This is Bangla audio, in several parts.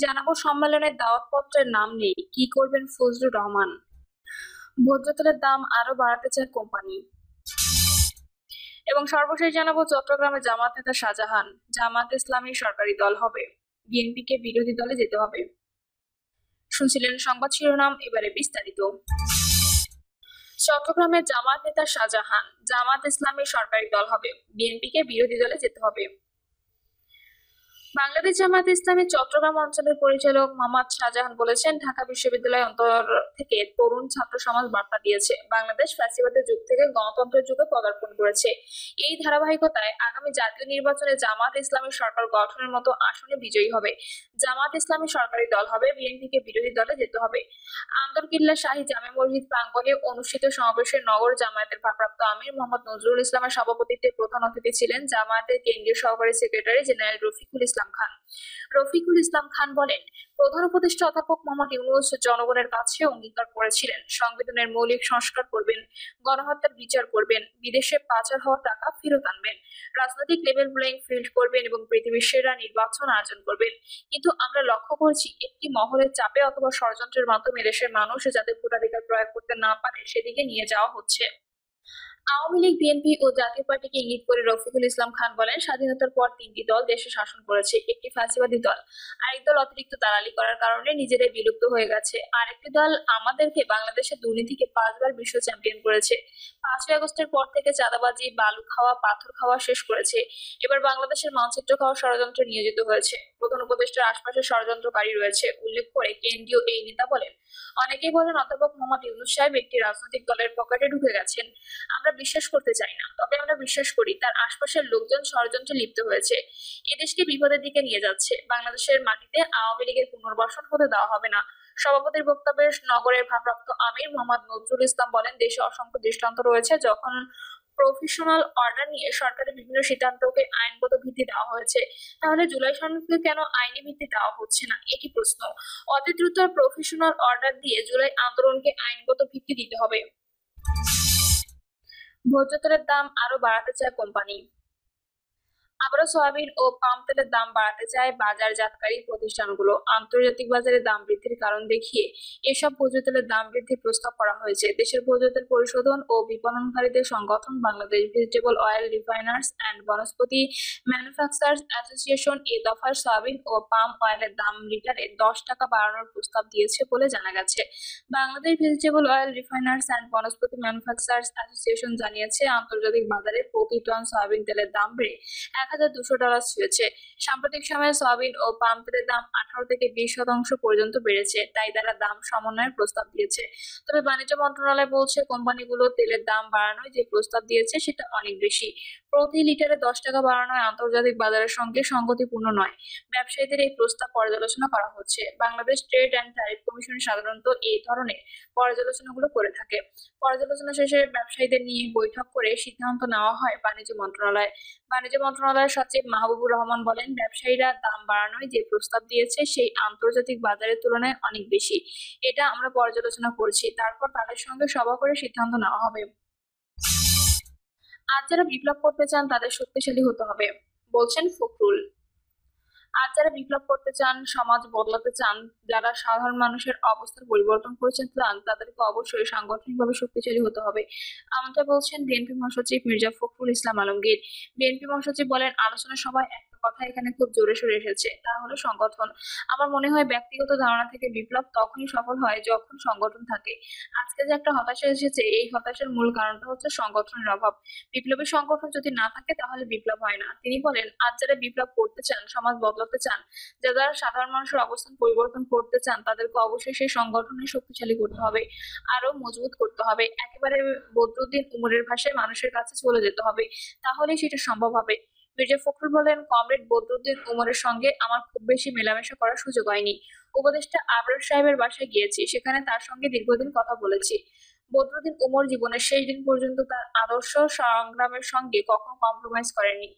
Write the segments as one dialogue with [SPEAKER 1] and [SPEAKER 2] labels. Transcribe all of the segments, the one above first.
[SPEAKER 1] জানাবো সম্মেলনের দাওয়াতপত্রের নাম নেই, কি করবেন ফজলুর রহমান। ভোজ্য তেলের দাম আরো বাড়াতে চায় কোম্পানি। এবং সর্বশেষ জানাবো চট্টগ্রামে জামাত নেতা শাহজাহান, জামাত ইসলামী সরকারি দল হবে, বিএনপিকে বিরোধী দলে যেতে হবে। শুনছিলেন সংবাদ শিরোনাম, এবারে বিস্তারিত। চট্টগ্রামে জামাত নেতা শাহজাহান, জামাত ইসলামী সরকারি দল হবে, বিএনপিকে বিরোধী দলে যেতে হবে। বাংলাদেশ জামায়াতে ইসলামী চট্টগ্রাম অঞ্চলের পরিচালক মোহাম্মদ শাহজাহান বলেছেন, ঢাকা বিশ্ববিদ্যালয় অন্তর থেকে তরুণ ছাত্র সমাজ বার্তা দিয়েছে, বাংলাদেশ ফ্যাসিবাদের যুগ থেকে গণতন্ত্রের যুগে পদার্পণ করেছে। এই ধারাবাহিকতায় আগামী জাতীয় নির্বাচনে জামাত ইসলামী সরকার গঠনের মতো আসনে বিজয়ী হবে। জামাত ইসলামী সরকারি দল হবে, বিএনপিকে বিরোধী দলে যেতে হবে। আন্দরকিল্লা শাহী জামে মসজিদ প্রাঙ্গণে অনুষ্ঠিত সমাবেশে নগর জামায়াতের ভারপ্রাপ্ত আমির মোহাম্মদ নজরুল ইসলামের সভাপতিত্বে প্রধান অতিথি ছিলেন জামায়াতের কেন্দ্রীয় সহকারী সেক্রেটারি জেনারেল রফিকুল ইসলাম খান। রফিকুল ইসলাম খান বলেন, প্রধান উপদেষ্টা অধ্যাপক মোহাম্মদ ইউনূস জনগণের কাছে অঙ্গীকার করেছিলেন, সংবিধানের মৌলিক সংস্কার করবেন, গণহত্যার বিচার করবেন, বিদেশে পাচার হওয়া টাকা ফেরত আনবেন, রাজনৈতিক লেভেল প্লেইং ফিল্ড করবেন এবং পৃথিবীর সেরা নির্বাচন আয়োজন করবেন। কিন্তু আমরা লক্ষ্য করছি, একটি মহলের চাপে অথবা ষড়যন্ত্রের মাধ্যমে দেশের মানুষ যাতে ভোটাধিকার প্রয়োগ করতে না পারে সেদিকে নিয়ে যাওয়া হচ্ছে। আওয়ামী লীগ, বিএনপি ও জাতীয় পার্টিকে ইঙ্গিত করে রফিকুল ইসলাম খান বলেন, স্বাধীনতার পর তিনটি দল দেশে শাসন করেছে, একটি ফ্যাসিবাদী দল, আরেক দল অতিরিক্ত দালালি করার কারণে নিজেরাই বিলুপ্ত হয়ে গেছে, আরেকটি দল আমাদেরকে বাংলাদেশের দুর্নীতিকে 5বার বিশ্ব চ্যাম্পিয়ন করেছে। 5ই আগস্টের পর থেকে চাঁদাবাজি, বালু খাওয়া, পাথর খাওয়া শেষ করেছে, এবার বাংলাদেশের মানচিত্র খাওয়া ষড়যন্ত্রে নিয়োজিত হয়েছে। প্রধান উপদেষ্টার আশপাশে ষড়যন্ত্রকারী রয়েছে উল্লেখ করে কেন্দ্রীয় এই নেতা বলেন, অনেকেই বলেন অধ্যাপক মোহাম্মদ ইউনূস সাহেব একটি রাজনৈতিক দলের পকেটে ঢুকে গেছেন। আমরা বিশ্বাস করতে চাই না, তবে আমরা বিশ্বাস করি তার আশপাশের লোকজন ষড়যন্ত্রে লিপ্ত হয়েছে, এদেশকে বিপদের দিকে নিয়ে যাচ্ছে। বাংলাদেশের মাটিতে আওয়ামী লীগের পুনর্বাসন হতে দেওয়া হবে না। সভাপতির বক্তব্যে নগরের ভারপ্রাপ্ত আমির মোহাম্মদ নজরুল ইসলাম বলেন, দেশে অসংখ্য দৃষ্টান্ত রয়েছে যখন প্রফেশনাল অর্ডার নিয়ে সরকারের বিভিন্ন সিদ্ধান্তকে আইনগত ভিত্তি দেওয়া হয়েছে, তাহলে জুলাই সনদকে কেন আইনি ভিত্তি দেওয়া হচ্ছে না, এটি প্রশ্ন। অতি দ্রুত প্রফেশনাল অর্ডার দিয়ে জুলাই আন্দোলনকে আইনগত ভিত্তি দিতে হবে। ভোজ্য তেলের দাম আরো বাড়াতে চায় কোম্পানি। আবারও সয়াবিন ও পাম তেলের দাম বাড়াতে চায় বাজারজাতকারী প্রতিষ্ঠানগুলো। আন্তর্জাতিক বাজারে দাম বৃদ্ধির কারণ দেখিয়ে এসব ভোজ্য তেলের দাম বৃদ্ধির প্রস্তাব করা হয়েছে। দেশের ভোজ্য তেল পরিশোধন ও বিপণনকারীদের সংগঠন Bangladesh vegetable oil refiners and Vanaspati manufacturers association এ দফার সয়াবিন ও পাম অয়েলের দাম লিটারে 10 টাকা বাড়ানোর প্রস্তাব দিয়েছে বলে জানা গেছে। Bangladesh vegetable oil refiners and Vanaspati manufacturers association জানিয়েছে, আন্তর্জাতিক বাজারে প্রতি টন সয়াবিন তেলের দাম বেড়ে $1,200 ছুঁয়েছে। সাম্প্রতিক সময়ে সয়াবিন ও পাম তেলের দাম 18 থেকে 20% পর্যন্ত বেড়েছে, তাই তারা দাম সমন্বয়ের প্রস্তাব দিয়েছে। তবে বাণিজ্য মন্ত্রণালয় বলছে, কোম্পানিগুলো তেলের দাম বাড়ানোয় যে প্রস্তাব দিয়েছে সেটা অনেক বেশি। প্রতি লিটারে 10 টাকা বাড়ানোয় আন্তর্জাতিক বাজারের সঙ্গে সঙ্গতিপূর্ণ নয়। ব্যবসায়ীদের এই প্রস্তাব পর্যালোচনা করা হচ্ছে। Bangladesh trade and tariff commission সাধারণত এই ধরনের পর্যালোচনাগুলো করে থাকে। পর্যালোচনা শেষে ব্যবসায়ীদের নিয়ে বৈঠক করে সিদ্ধান্ত নেওয়া হয় বাণিজ্য মন্ত্রণালয়। বাণিজ্য মন্ত্রণালয়ের সচিব মাহবুবুর রহমান বলেন, ব্যবসায়ীরা দাম বাড়ানোয় যে প্রস্তাব দিয়েছে সেই আন্তর্জাতিক বাজারের তুলনায় অনেক বেশি। এটা আমরা পর্যালোচনা করছি, তারপর তাদের সঙ্গে সভা করে সিদ্ধান্ত নেওয়া হবে। আজ যারা বিপ্লব করতে চান তাদের শক্তিশালী হতে হবে, বলছেন ফখরুল। আজ যারা বিপ্লব করতে চান, সমাজ বদলাতে চান, যারা সাধারণ মানুষের অবস্থার পরিবর্তন করতে চান, তাদেরকে অবশ্যই সাংগঠনিকভাবে শক্তিশালী হতে হবে, এমনটা বলছেন বিএনপি মহাসচিব মির্জা ফখরুল ইসলাম আলমগীর। বিএনপি মহাসচিব বলেন, আলোচনা সভায় একটা কথা এখানে খুব জোরে সোরে এসেছে, তা হলো সংগঠন। আমার মনে হয় ব্যক্তিগত ধারণা থেকে বিপ্লব তখনই সফল হয় যখন সংগঠন থাকে। আজকে যে একটা হতাশা এসেছে, এই হতাশার মূল কারণটা হচ্ছে সংগঠনের অভাব। বিপ্লবী সংগঠন যদি না থাকে তাহলে বিপ্লব হয় না। তিনি বলেন, আজ যারা বিপ্লব করতে চান, সমাজ বদলাতে চান, যারা সাধারণ মানুষের অবস্থান পরিবর্তন করতে চান, তাদেরকে অবশ্যই সেই সংগঠনে শক্তিশালী করতে হবে, আরো মজবুত করতে হবে। একেবারে বদরুদ্দিন উমরের ভাষায় মানুষের কাছে চলে যেতে হবে, তাহলেই সেটা সম্ভব হবে। মির্জা ফখরুল বলেন, কমরেড বদরুদ্দিন উমরের সঙ্গে আমার খুব বেশি মেলামেশা করার সুযোগ হয়নি। উপদেষ্টা আবরার সাহেবের বাসায় গিয়েছি, সেখানে তার সঙ্গে দীর্ঘদিন কথা বলেছি। বদরুদ্দিন উমর জীবনের শেষ দিন পর্যন্ত তার আদর্শ সংগ্রামের সঙ্গে কখনো কম্প্রোমাইজ করেননি।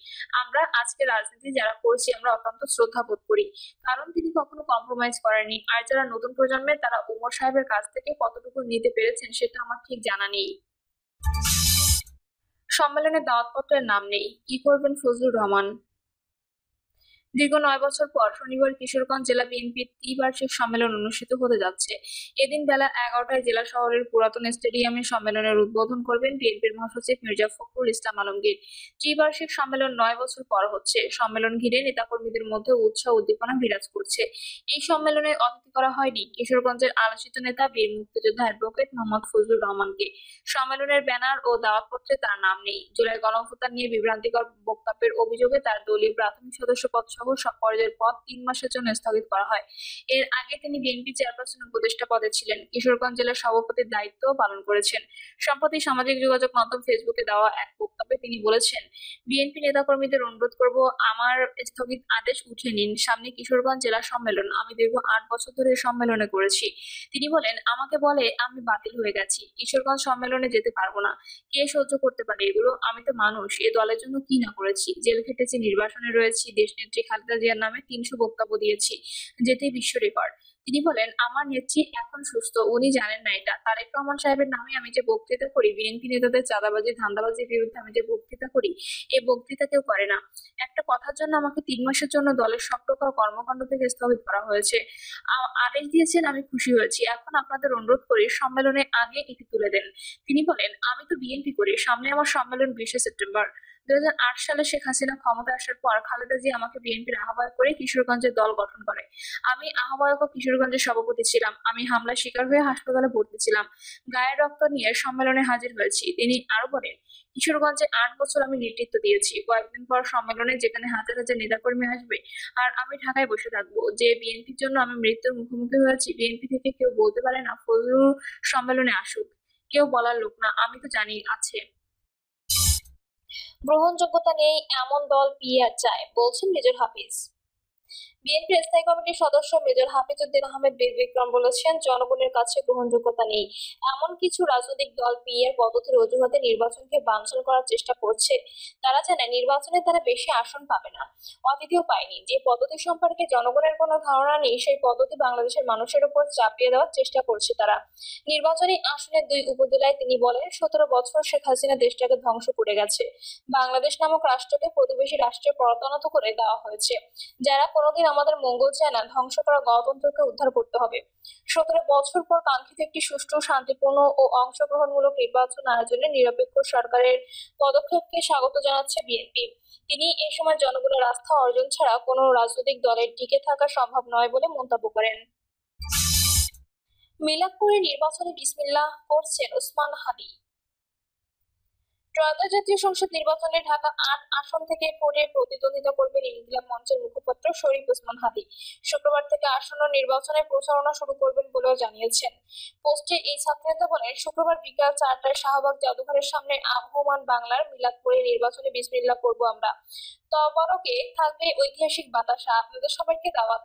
[SPEAKER 1] আমরা আজকে রাজনীতি যারা করছি, আমরা অত্যন্ত শ্রদ্ধা বোধ করি, কারণ তিনি কখনো কম্প্রোমাইজ করেননি। আর যারা নতুন প্রজন্মের, তারা উমর সাহেবের কাছ থেকে কতটুকু নিতে পেরেছেন সেটা আমার ঠিক জানা নেই। সম্মেলনে দাওয়াতপত্রের নাম নেই, কি করবেন ফজলুর রহমান। দীর্ঘ 9 বছর পর শনিবার কিশোরগঞ্জ জেলা বিএনপির ত্রিবার্ষিক সম্মেলন অনুষ্ঠিত হতে যাচ্ছে। এদিন বেলা 11টায় জেলা শহরের পুরাতন স্টেডিয়ামে সম্মেলনের উদ্বোধন করবেন বিএনপির মহাসচিব মির্জা ফখরুল ইসলাম আলমগীর। ত্রিবার্ষিক সম্মেলন 9 বছর পর হচ্ছে। সম্মেলন ঘিরে নেতাকর্মীদের মধ্যে উৎসাহ উদ্দীপনা বিরাজ করছে। এই সম্মেলনে অতিথি করা হয়নি কিশোরগঞ্জের আলোচিত নেতা বীর মুক্তিযোদ্ধা অ্যাডভোকেট মোহাম্মদ ফজলুর রহমানকে। সম্মেলনের ব্যানার ও দাওয়াতপত্রে তার নাম নেই। জুলাই গণঅভ্যুত্থান নিয়ে বিভ্রান্তিকর বক্তব্যের অভিযোগে তার দলীয় প্রাথমিক সদস্য পদ সহ সব পর্যায়ের পদ 3 মাসের জন্য স্থগিত করা হয়। এর আগে তিনি বিএনপি চেয়ারপারসন উপদেষ্টা পদে ছিলেন। কিশোরগঞ্জ জেলার সভাপতির দায়িত্বও পালন করেছেন। সম্প্রতি সামাজিক যোগাযোগ মাধ্যম ফেসবুকে দেওয়া এক বক্তব্যে তিনি বলেছেন, বিএনপি নেতাকর্মীদের অনুরোধ করব, আমার স্থগিত আদেশ উঠিয়ে নিন। সামনে কিশোরগঞ্জ জেলা সম্মেলন, আমি দীর্ঘ 8 বছর ধরে সম্মেলনে করেছি। তিনি বলেন, আমাকে বলে আমি বাতিল হয়ে গেছি, কিশোরগঞ্জ সম্মেলনে যেতে পারবো না। কে সহ্য করতে পারে এগুলো? আমি তো মানুষ, এ দলের জন্য কি না করেছি। জেল খেটেছি, নির্বাসনে রয়েছি, দেশনেত্রী খালেদা জিয়ার নামে 300 বক্তব্য দিয়েছি, যেতেই বিশ্ব রেকর্ড। তিনি বলেন, আমার নেত্রী এখন সুস্থ, উনি জানেন না এটা। তারেক রহমান সাহেবের নামে আমি যে বক্তৃতা করি, বিএনপি নেতাদের চাঁদাবাজি ধান্দাবাজির বিরুদ্ধে আমি যে বক্তৃতা করি, এই বক্তৃতা কেউ করে না। একটা কথার জন্য আমাকে 3 মাসের জন্য দলের সব প্রকার কর্মকাণ্ড থেকে স্থগিত করা হয়েছে। আদেশ দিয়েছেন, আমি খুশি হয়েছি। এখন আপনাদের অনুরোধ করি সম্মেলনের আগে এটি তুলে দেন। তিনি বলেন, আমি তো বিএনপি করি, সামনে আমার সম্মেলন 20শে সেপ্টেম্বর। 2008 সালে শেখ হাসিনা ক্ষমতায় আসার পর খালেদা জিয়া আমাকে বিএনপির আহ্বায়ক করে কিশোরগঞ্জের দল গঠন করে। আমি আহ্বায়ক ও কিশোরগঞ্জের সভাপতি ছিলাম। আমি হামলার শিকার হয়ে হাসপাতালে ভর্তি ছিলাম। গায়ের রক্ত নিয়ে সম্মেলনে হাজির হয়েছি। তিনি আরো বলেন, কিশোরগঞ্জে 8 বছর আমি নেতৃত্ব দিয়েছি। কয়েকদিন পর সম্মেলনে যেখানে হাজার হাজার নেতাকর্মী আসবে, আর আমি ঢাকায় বসে থাকবো। যে বিএনপির জন্য আমি মৃত্যুর মুখোমুখি হয়েছি, বিএনপি থেকে কেউ বলতে পারে না ফজলুর সম্মেলনে আসুক। কেউ বলার লোক না, আমি তো জানি আছে। গ্রহণযোগ্যতা নেই এমন দল পিআর চায়, বলছেন মেজর হাফিজ। বিএনপির স্থায়ী কমিটির সদস্য মেজর হাফিজউদ্দিন আহমেদ বীর বিক্রম বলেছেন, জনগণের কাছে গ্রহণযোগ্যতা নেই এমন কিছু রাজনৈতিক দল পিআর পদ্ধতির অজুহাতে নির্বাচনকে বানচাল করার চেষ্টা করছে। তারা জানে নির্বাচনে তারা বেশি আসন পাবে না, অতিথিও পায়নি। যে পদ্ধতি সম্পর্কে জনগণের কোনো ধারণা নেই, সেই পদ্ধতি বাংলাদেশের মানুষের উপর চাপিয়ে দেওয়ার চেষ্টা করছে তারা। নির্বাচনী আসনের 2 উপজেলায় তিনি বলেন, 17 বছর শেখ হাসিনা দেশটাকে ধ্বংস করে গেছে। বাংলাদেশ নামক রাষ্ট্রকে প্রতিবেশী রাষ্ট্রে পরিণত করে দেওয়া হয়েছে। যারা কোনোদিন আমাদের মঙ্গল চায় না, ধ্বংস করা গণতন্ত্রকে উদ্ধার করতে হবে। 17 বছর পর কাঙ্ক্ষিত একটি সুষ্ঠু, শান্তিপূর্ণ ও অংশগ্রহণমূলক নির্বাচন আয়োজনে নিরপেক্ষ সরকারের পদক্ষেপকে স্বাগত জানাচ্ছে বিএনপি। তিনি এ সময় জনগণের আস্থা অর্জন ছাড়া কোনো রাজনৈতিক দলের টিকে থাকা সম্ভব নয় বলে মন্তব্য করেন। মিলাদপুরে নির্বাচনে বিসমিল্লাহ করছেন ওসমান হাদি। ত্রয়োদশ জাতীয় সংসদ নির্বাচনে ঢাকা 8 আসন থেকে ভোটে প্রতিদ্বন্দ্বিতা করবেন ইনকিলাব মঞ্চের মুখপাত্র শরীফ ওসমান হাদি। শুক্রবার থেকে আসন্ন নির্বাচনে প্রচারণা শুরু করবেন বলেও জানিয়েছেন। পোস্টে এই ছাত্রনেতা বলেন, শুক্রবার বিকাল 4টায় শাহবাগ জাদুঘরের সামনে আবহমান বাংলার মিলাদপুরে নির্বাচনে বিসমিল্লাহ করব আমরা। তবরকে থাকবে ঐতিহাসিক বাতাসা। আপনাদের সবাইকে দাওয়াত।